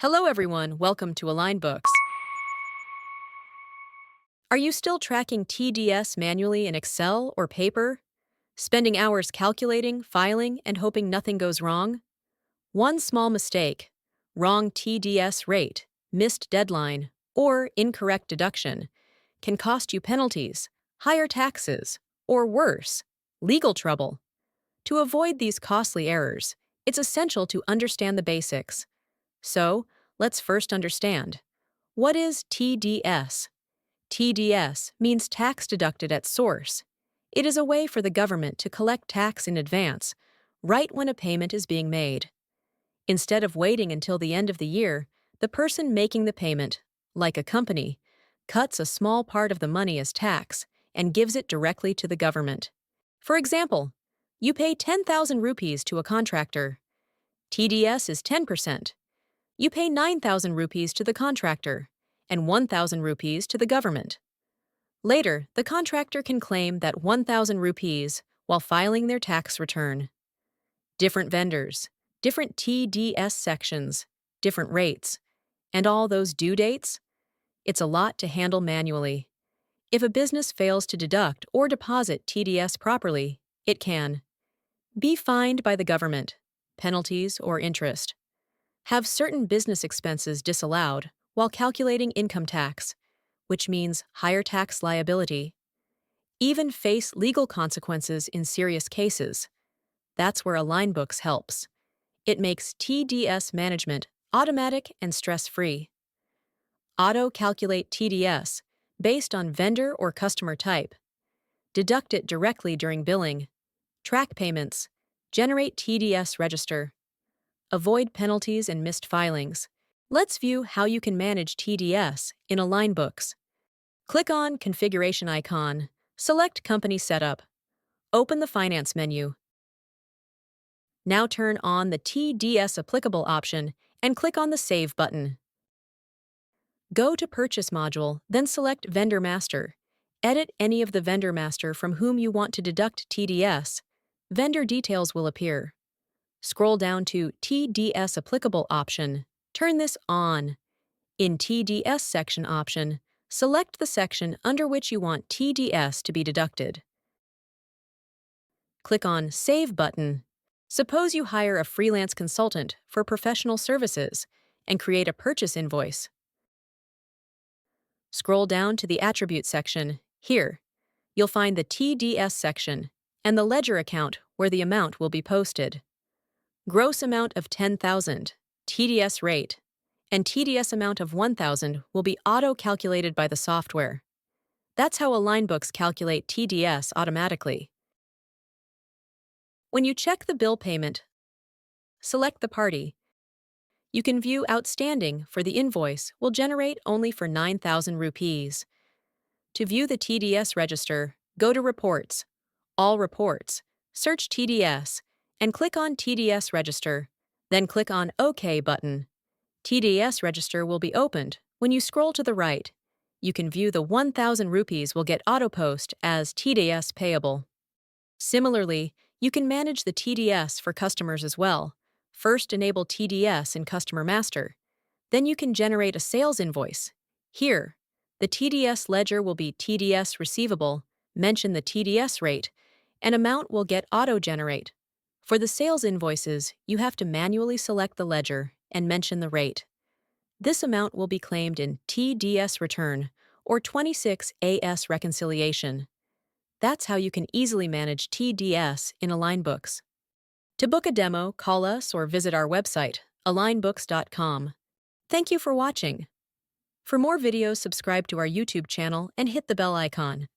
Hello everyone, welcome to AlignBooks. Are you still tracking TDS manually in Excel or paper? Spending hours calculating, filing, and hoping nothing goes wrong? One small mistake, wrong TDS rate, missed deadline, or incorrect deduction can cost you penalties, higher taxes, or worse, legal trouble. To avoid these costly errors, it's essential to understand the basics. So, let's first understand. What is TDS? TDS means tax deducted at source. It is a way for the government to collect tax in advance, right when a payment is being made. Instead of waiting until the end of the year, the person making the payment, like a company, cuts a small part of the money as tax and gives it directly to the government. For example, you pay 10,000 rupees to a contractor. TDS is 10%. You pay 9,000 rupees to the contractor and 1,000 rupees to the government. Later, the contractor can claim that 1,000 rupees while filing their tax return. Different vendors, different TDS sections, different rates, and all those due dates? It's a lot to handle manually. If a business fails to deduct or deposit TDS properly, it can be fined by the government, penalties or interest, have certain business expenses disallowed while calculating income tax, which means higher tax liability, even face legal consequences in serious cases. That's where AlignBooks helps. It makes TDS management automatic and stress-free. Auto-calculate TDS based on vendor or customer type. Deduct it directly during billing. Track payments. Generate TDS Register. Avoid penalties and missed filings. Let's view how you can manage TDS in AlignBooks. Click on Configuration icon. Select Company Setup. Open the Finance menu. Now turn on the TDS Applicable option and click on the Save button. Go to Purchase module, then select Vendor Master. Edit any of the vendor master from whom you want to deduct TDS. Vendor details will appear. Scroll down to TDS Applicable option. Turn this on. In TDS Section option, select the section under which you want TDS to be deducted. Click on Save button. Suppose you hire a freelance consultant for professional services and create a purchase invoice. Scroll down to the Attribute section. Here, you'll find the TDS section and the ledger account where the amount will be posted. Gross amount of 10,000, TDS rate, and TDS amount of 1,000 will be auto-calculated by the software. That's how AlignBooks calculate TDS automatically. When you check the bill payment, select the party. You can view outstanding for the invoice will generate only for 9,000 rupees. To view the TDS register, go to Reports, All Reports, search TDS, and click on TDS Register, then click on OK button. TDS Register will be opened. When you scroll to the right, you can view the 1,000 rupees will get auto-post as TDS payable. Similarly, you can manage the TDS for customers as well. First, enable TDS in Customer Master. Then you can generate a sales invoice. Here, the TDS ledger will be TDS receivable, mention the TDS rate, and amount will get auto-generate. For the sales invoices, you have to manually select the ledger and mention the rate. This amount will be claimed in TDS return or 26AS reconciliation. That's how you can easily manage TDS in AlignBooks. To book a demo, call us or visit our website, alignbooks.com. Thank you for watching. For more videos, subscribe to our YouTube channel and hit the bell icon.